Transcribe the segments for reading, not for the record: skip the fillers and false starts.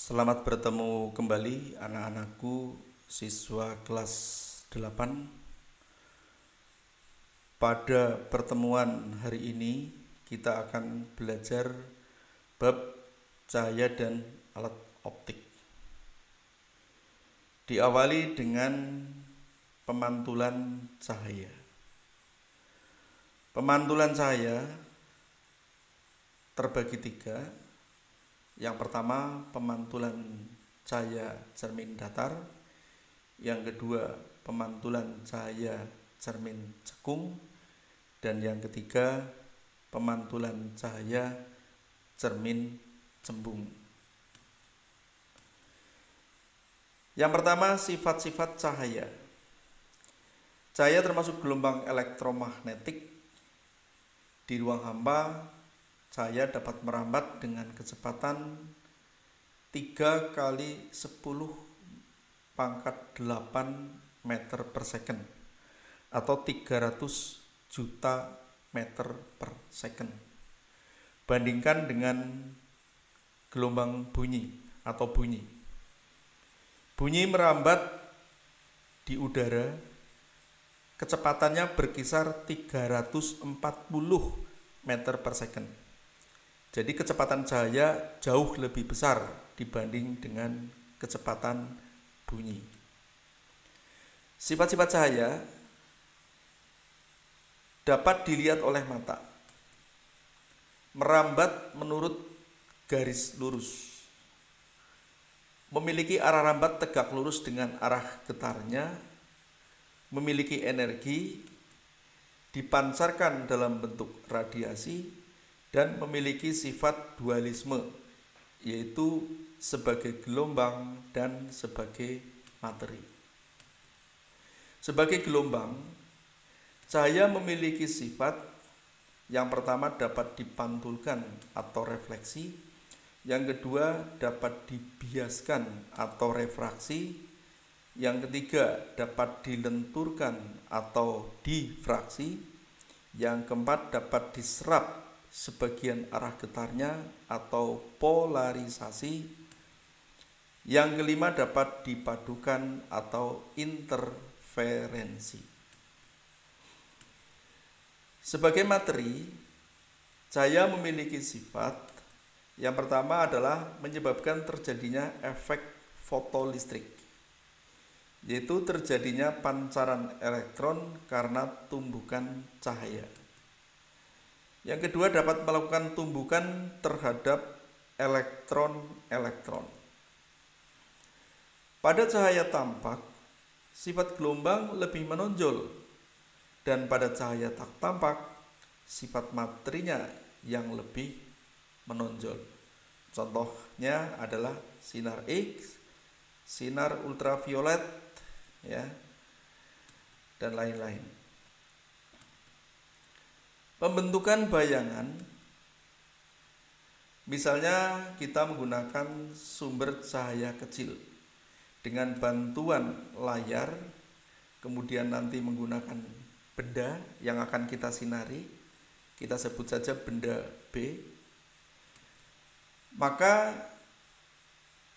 Selamat bertemu kembali anak-anakku siswa kelas 8. Pada pertemuan hari ini kita akan belajar bab cahaya dan alat optik. Diawali dengan pemantulan cahaya. Pemantulan cahaya terbagi tiga. Yang pertama, pemantulan cahaya cermin datar. Yang kedua, pemantulan cahaya cermin cekung. Dan yang ketiga, pemantulan cahaya cermin cembung. Yang pertama, sifat-sifat cahaya. Cahaya termasuk gelombang elektromagnetik. Di ruang hampa, cahaya dapat merambat dengan kecepatan 3 kali 10 pangkat 8 meter per second atau 300 juta meter per second. Bandingkan dengan gelombang bunyi atau bunyi. Bunyi merambat di udara, kecepatannya berkisar 340 meter per second. Jadi kecepatan cahaya jauh lebih besar dibanding dengan kecepatan bunyi. Sifat-sifat cahaya dapat dilihat oleh mata. Merambat menurut garis lurus. Memiliki arah rambat tegak lurus dengan arah getarnya. Memiliki energi, dipancarkan dalam bentuk radiasi, dan memiliki sifat dualisme, yaitu sebagai gelombang dan sebagai materi. Sebagai gelombang, cahaya memiliki sifat yang pertama dapat dipantulkan atau refleksi, yang kedua dapat dibiaskan atau refraksi, yang ketiga dapat dilenturkan atau difraksi, yang keempat dapat diserap sebagian arah getarnya atau polarisasi, yang kelima dapat dipadukan atau interferensi. Sebagai materi, cahaya memiliki sifat yang pertama adalah menyebabkan terjadinya efek fotolistrik, yaitu terjadinya pancaran elektron karena tumbukan cahaya. Yang kedua dapat melakukan tumbukan terhadap elektron-elektron. Pada cahaya tampak, sifat gelombang lebih menonjol, dan pada cahaya tak tampak, sifat materinya yang lebih menonjol. Contohnya adalah sinar X, sinar ultraviolet, ya, dan lain-lain. Pembentukan bayangan, misalnya kita menggunakan sumber cahaya kecil dengan bantuan layar, kemudian nanti menggunakan benda yang akan kita sinari, kita sebut saja benda B, maka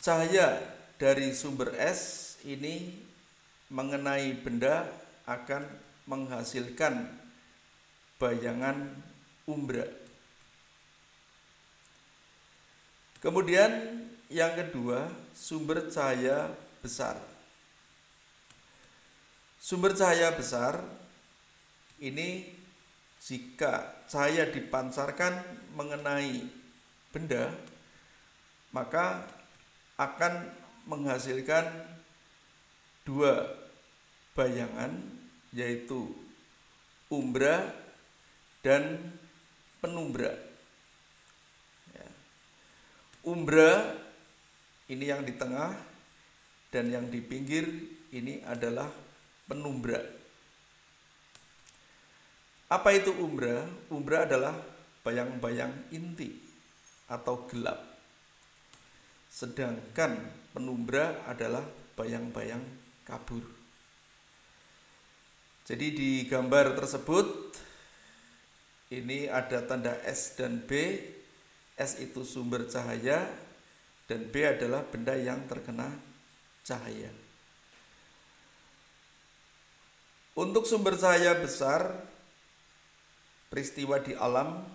cahaya dari sumber S ini mengenai benda akan menghasilkan bayangan umbra. Kemudian yang kedua, sumber cahaya besar. Sumber cahaya besar ini jika cahaya dipancarkan mengenai benda, maka akan menghasilkan dua bayangan, yaitu umbra dan penumbra. Ya. Umbra ini yang di tengah, dan yang di pinggir ini adalah penumbra. Apa itu umbra? Umbra adalah bayang-bayang inti atau gelap. Sedangkan penumbra adalah bayang-bayang kabur. Jadi di gambar tersebut ini ada tanda S dan B. S itu sumber cahaya dan B adalah benda yang terkena cahaya. Untuk sumber cahaya besar, peristiwa di alam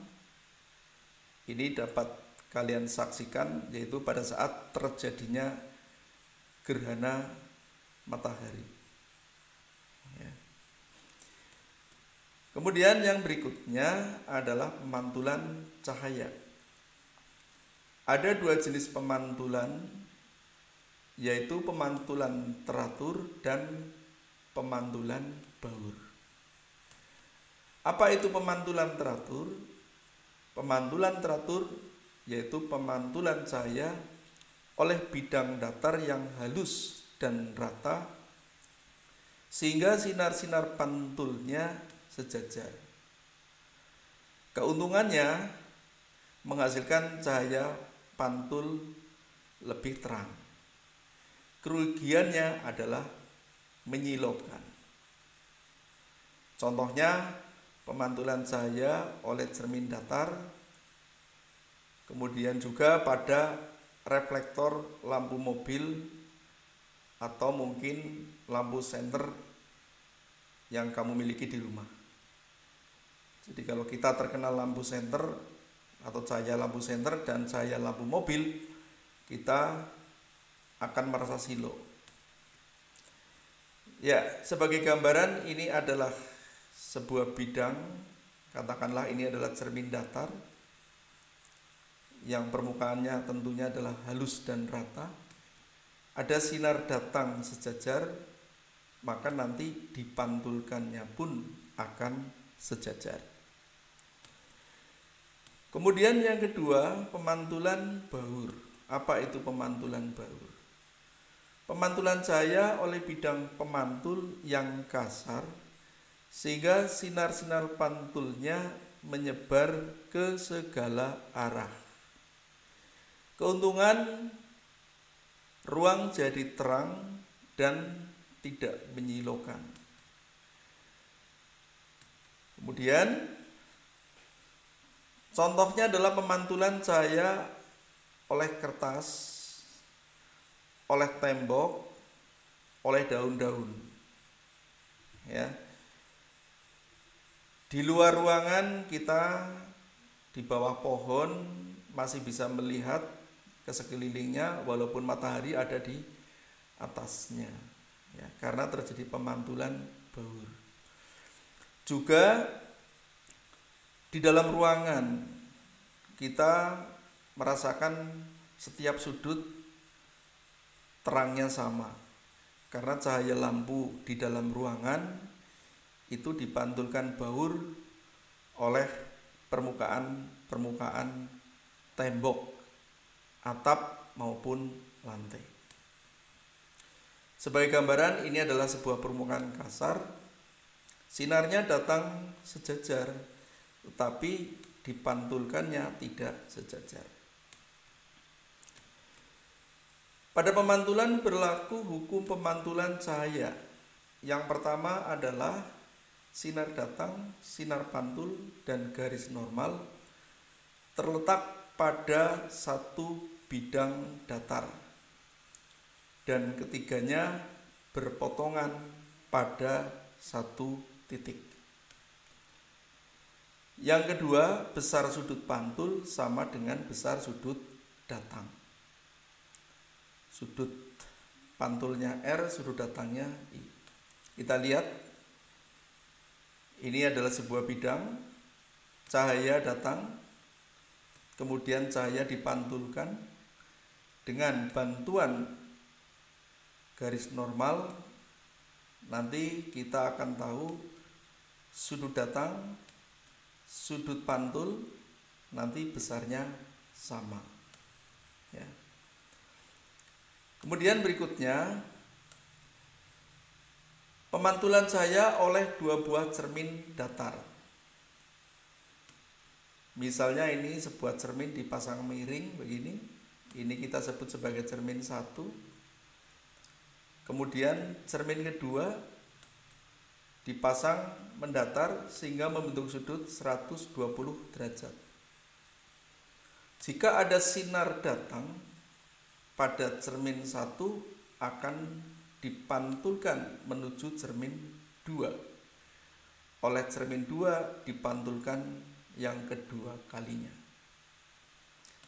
ini dapat kalian saksikan, yaitu pada saat terjadinya gerhana matahari. Ya. Kemudian yang berikutnya adalah pemantulan cahaya. Ada dua jenis pemantulan, yaitu pemantulan teratur dan pemantulan baur. Apa itu pemantulan teratur? Pemantulan teratur yaitu pemantulan cahaya oleh bidang datar yang halus dan rata, sehingga sinar-sinar pantulnya sejajar. Keuntungannya menghasilkan cahaya pantul lebih terang. Kerugiannya adalah menyilaukan. Contohnya pemantulan cahaya oleh cermin datar, kemudian juga pada reflektor lampu mobil atau mungkin lampu senter yang kamu miliki di rumah. Jadi kalau kita terkena lampu senter atau cahaya lampu senter dan cahaya lampu mobil, kita akan merasa silau. Ya, sebagai gambaran ini adalah sebuah bidang, katakanlah ini adalah cermin datar yang permukaannya tentunya adalah halus dan rata. Ada sinar datang sejajar, maka nanti dipantulkannya pun akan sejajar. Kemudian yang kedua, pemantulan baur. Apa itu pemantulan baur? Pemantulan cahaya oleh bidang pemantul yang kasar, sehingga sinar-sinar pantulnya menyebar ke segala arah. Keuntungan, ruang jadi terang dan tidak menyilaukan. Kemudian contohnya adalah pemantulan cahaya oleh kertas, oleh tembok, oleh daun-daun. Ya. Di luar ruangan kita di bawah pohon masih bisa melihat ke sekelilingnya walaupun matahari ada di atasnya. Ya, karena terjadi pemantulan baur. Juga di dalam ruangan kita merasakan setiap sudut terangnya sama, karena cahaya lampu di dalam ruangan itu dipantulkan baur oleh permukaan tembok, atap maupun lantai. Sebagai gambaran, ini adalah sebuah permukaan kasar, sinarnya datang sejajar, tetapi dipantulkannya tidak sejajar. Pada pemantulan berlaku hukum pemantulan cahaya. Yang pertama adalah sinar datang, sinar pantul, dan garis normal terletak pada satu bidang datar, dan ketiganya berpotongan pada satu titik. Yang kedua, besar sudut pantul sama dengan besar sudut datang. Sudut pantulnya R, sudut datangnya I. Kita lihat, ini adalah sebuah bidang, cahaya datang, kemudian cahaya dipantulkan dengan bantuan garis normal. Nanti kita akan tahu sudut datang, sudut pantul nanti besarnya sama. Ya. Kemudian berikutnya, pemantulan cahaya oleh dua buah cermin datar. Misalnya ini sebuah cermin dipasang miring begini, ini kita sebut sebagai cermin 1. Kemudian cermin kedua dipasang mendatar sehingga membentuk sudut 120 derajat. Jika ada sinar datang, pada cermin 1 akan dipantulkan menuju cermin 2. Oleh cermin 2 dipantulkan yang kedua kalinya.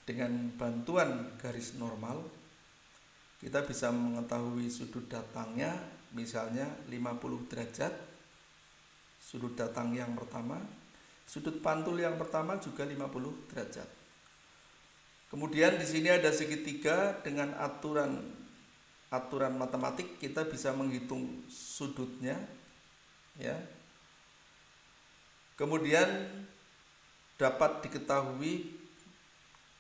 Dengan bantuan garis normal, kita bisa mengetahui sudut datangnya, misalnya 50 derajat. Sudut datang yang pertama, sudut pantul yang pertama juga 50 derajat. Kemudian di sini ada segitiga. Dengan aturan matematik kita bisa menghitung sudutnya, ya. Kemudian dapat diketahui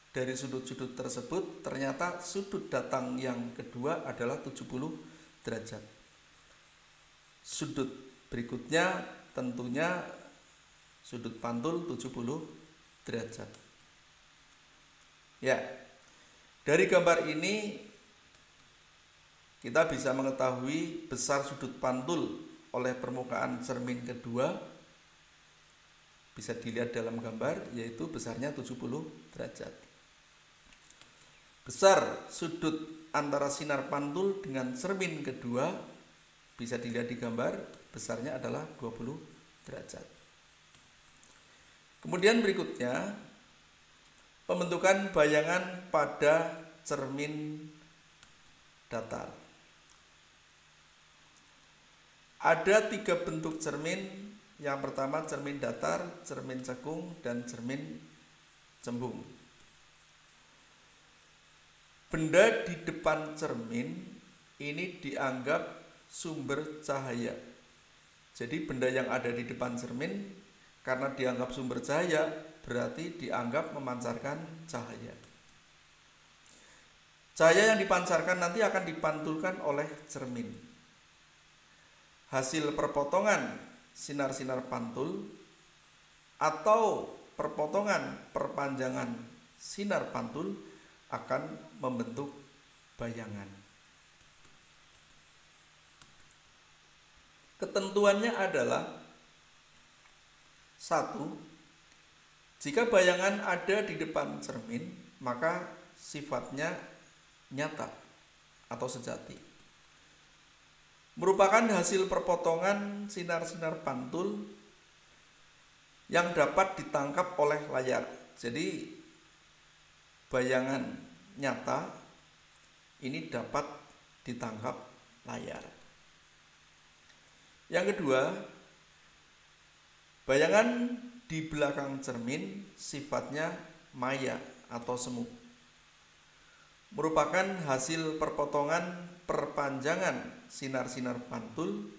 dari sudut-sudut tersebut ternyata sudut datang yang kedua adalah 70 derajat. Sudut berikutnya tentunya sudut pantul 70 derajat. Ya, dari gambar ini kita bisa mengetahui besar sudut pantul oleh permukaan cermin kedua. Bisa dilihat dalam gambar, yaitu besarnya 70 derajat. Besar sudut antara sinar pantul dengan cermin kedua bisa dilihat di gambar, besarnya adalah 20 derajat. Kemudian berikutnya, pembentukan bayangan pada cermin datar. Ada 3 bentuk cermin. Yang pertama cermin datar, cermin cekung, dan cermin cembung. Benda di depan cermin ini dianggap sumber cahaya. Jadi benda yang ada di depan cermin karena dianggap sumber cahaya berarti dianggap memancarkan cahaya. Cahaya yang dipancarkan nanti akan dipantulkan oleh cermin. Hasil perpotongan sinar-sinar pantul atau perpotongan perpanjangan sinar pantul akan membentuk bayangan. Ketentuannya adalah 1. Jika bayangan ada di depan cermin, maka sifatnya nyata atau sejati. Merupakan hasil perpotongan sinar-sinar pantul yang dapat ditangkap oleh layar. Jadi bayangan nyata ini dapat ditangkap layar. Yang kedua, bayangan di belakang cermin sifatnya maya atau semu. Merupakan hasil perpotongan perpanjangan sinar-sinar pantul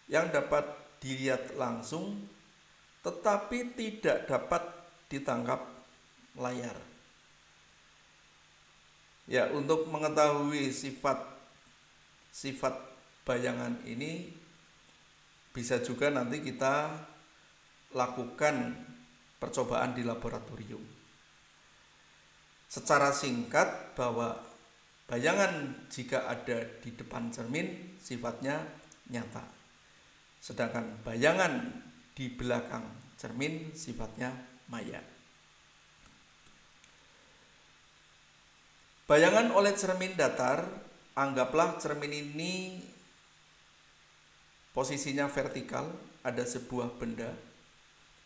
yang dapat dilihat langsung tetapi tidak dapat ditangkap layar. Ya, untuk mengetahui sifat bayangan ini bisa juga nanti kita lakukan percobaan di laboratorium. Secara singkat bahwa bayangan jika ada di depan cermin sifatnya nyata. Sedangkan bayangan di belakang cermin sifatnya maya. Bayangan oleh cermin datar, anggaplah cermin ini posisinya vertikal, ada sebuah benda,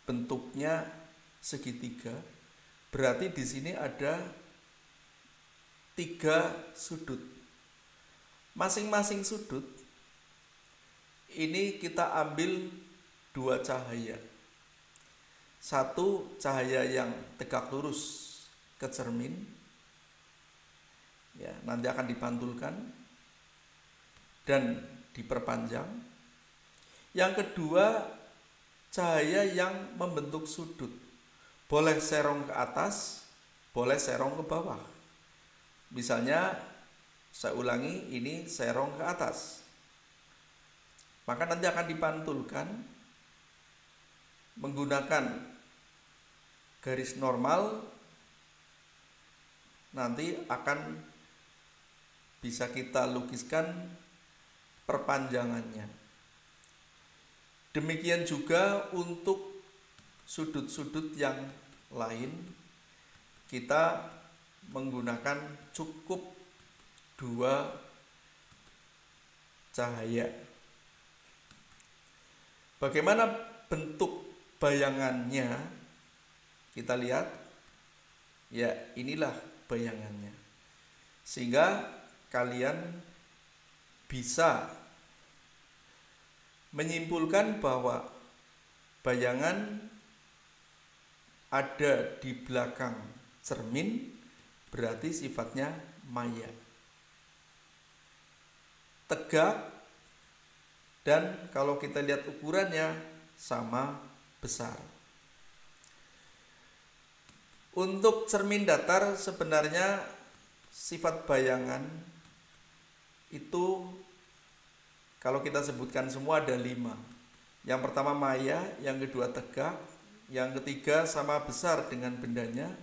bentuknya segitiga. Berarti di sini ada 3 sudut. Masing-masing sudut ini kita ambil 2 cahaya. 1 cahaya yang tegak lurus ke cermin, ya, nanti akan dipantulkan dan diperpanjang. Yang kedua, cahaya yang membentuk sudut. Boleh serong ke atas, boleh serong ke bawah. Misalnya, saya ulangi, ini serong ke atas. Maka nanti akan dipantulkan menggunakan garis normal, nanti akan bisa kita lukiskan perpanjangannya. Demikian juga untuk sudut-sudut yang lain, kita menggunakan cukup dua cahaya. Bagaimana bentuk bayangannya? Kita lihat. Ya, inilah bayangannya. Sehingga kalian bisa menyimpulkan bahwa bayangan ada di belakang cermin berarti sifatnya maya. Tegak, dan kalau kita lihat ukurannya sama besar. Untuk cermin datar sebenarnya sifat bayangan itu kalau kita sebutkan semua ada 5. Yang pertama maya, yang kedua tegak, yang ketiga sama besar dengan bendanya,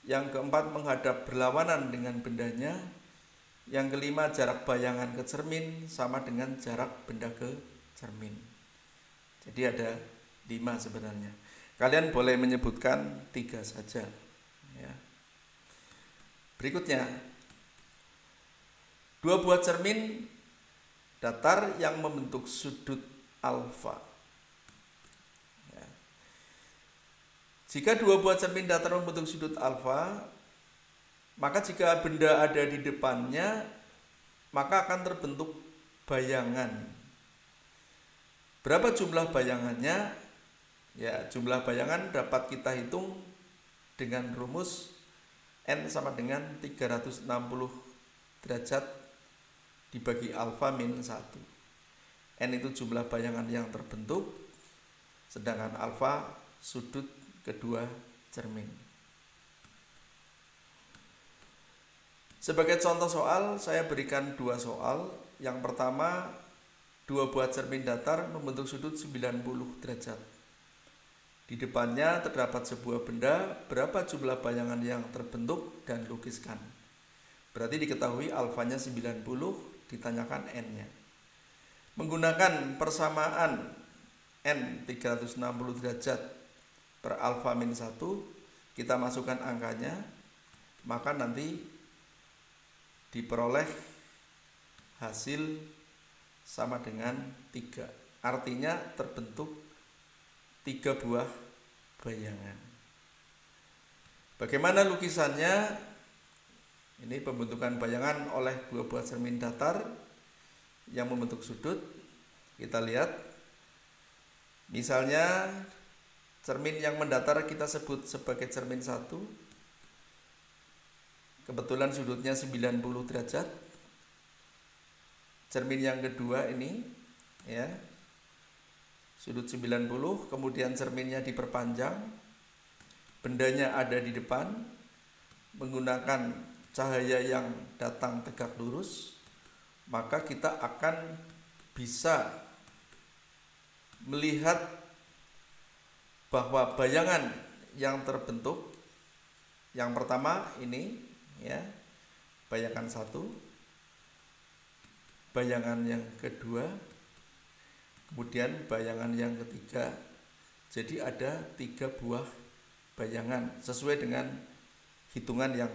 yang keempat menghadap berlawanan dengan bendanya, yang kelima jarak bayangan ke cermin sama dengan jarak benda ke cermin. Jadi ada 5 sebenarnya. Kalian boleh menyebutkan 3 saja ya. Berikutnya, 2 buah cermin datar yang membentuk sudut alfa ya. Jika 2 buah cermin datar membentuk sudut alfa, maka jika benda ada di depannya, maka akan terbentuk bayangan. Berapa jumlah bayangannya? Ya, jumlah bayangan dapat kita hitung dengan rumus N sama dengan 360 derajat dibagi alfa min 1. N itu jumlah bayangan yang terbentuk, sedangkan alfa sudut kedua cermin. Sebagai contoh soal, saya berikan 2 soal. Yang pertama, 2 buah cermin datar membentuk sudut 90 derajat. Di depannya terdapat sebuah benda, berapa jumlah bayangan yang terbentuk dan lukiskan. Berarti diketahui alfanya 90, ditanyakan n-nya. Menggunakan persamaan n 360 derajat per alfa min 1, kita masukkan angkanya, maka nanti diperoleh hasil sama dengan 3. Artinya terbentuk 3 buah bayangan. Bagaimana lukisannya? Ini pembentukan bayangan oleh 2 buah cermin datar yang membentuk sudut. Kita lihat. Misalnya cermin yang mendatar kita sebut sebagai cermin 1. Kebetulan sudutnya 90 derajat. Cermin yang kedua ini ya, sudut 90, kemudian cerminnya diperpanjang, bendanya ada di depan, menggunakan cahaya yang datang tegak lurus, maka kita akan bisa melihat bahwa bayangan yang terbentuk, yang pertama ini ya, bayangan 1, bayangan yang kedua, kemudian bayangan yang ketiga. Jadi ada 3 buah bayangan sesuai dengan hitungan yang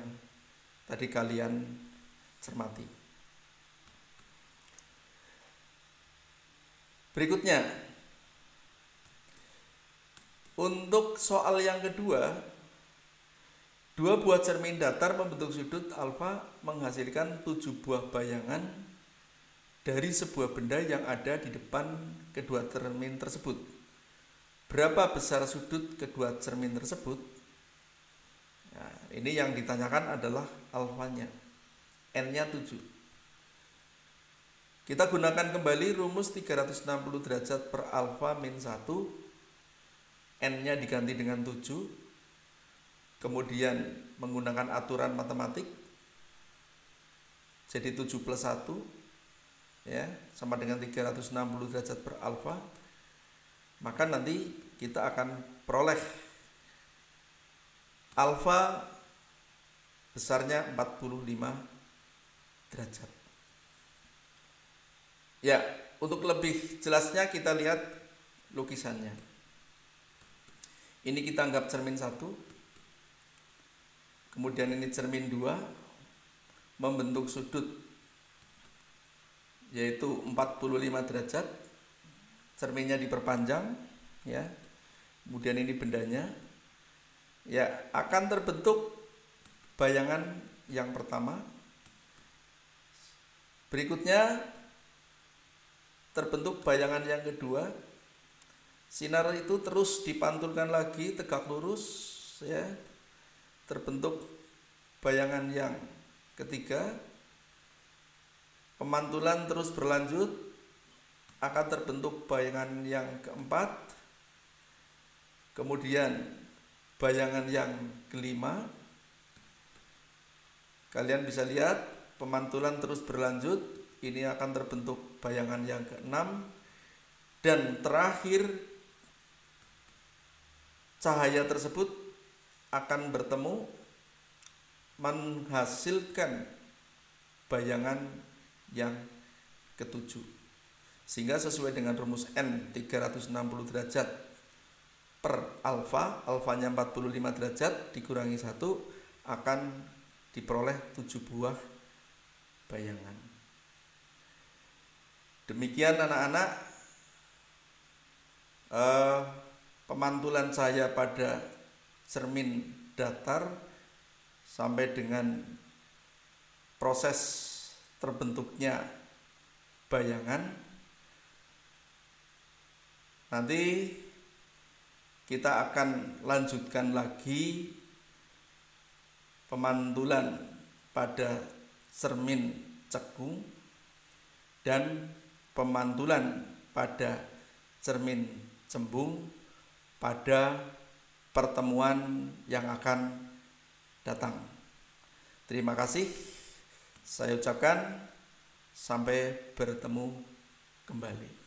tadi kalian cermati. Berikutnya, untuk soal yang kedua, 2 buah cermin datar membentuk sudut alfa menghasilkan 7 buah bayangan dari sebuah benda yang ada di depan kedua cermin tersebut. Berapa besar sudut kedua cermin tersebut? Nah, ini yang ditanyakan adalah alfanya. N-nya 7. Kita gunakan kembali rumus 360 derajat per alfa min 1. N-nya diganti dengan 7. Kemudian menggunakan aturan matematik. Jadi 7 plus 1 ya, sama dengan 360 derajat per alfa. Maka nanti kita akan peroleh alfa besarnya 45 derajat. Ya, untuk lebih jelasnya kita lihat lukisannya. Ini kita anggap cermin 1. Kemudian ini cermin 2. membentuk sudut yaitu 45 derajat, cerminnya diperpanjang ya. Kemudian ini bendanya ya, akan terbentuk bayangan yang pertama. Berikutnya terbentuk bayangan yang kedua. Sinar itu terus dipantulkan lagi tegak lurus ya. Terbentuk bayangan yang ketiga. Pemantulan terus berlanjut, akan terbentuk bayangan yang keempat. Kemudian bayangan yang kelima. Kalian bisa lihat pemantulan terus berlanjut, ini akan terbentuk bayangan yang keenam. Dan terakhir cahaya tersebut akan bertemu menghasilkan bayangan yang ketujuh. Sehingga sesuai dengan rumus N 360 derajat per alfa, alfanya 45 derajat dikurangi 1 akan diperoleh 7 buah bayangan. Demikian anak-anak, pemantulan cahaya pada cermin datar sampai dengan proses terbentuknya bayangan. Nanti kita akan lanjutkan lagi pemantulan pada cermin cekung dan pemantulan pada cermin cembung pada pertemuan yang akan datang. Terima kasih. Saya ucapkan sampai bertemu kembali.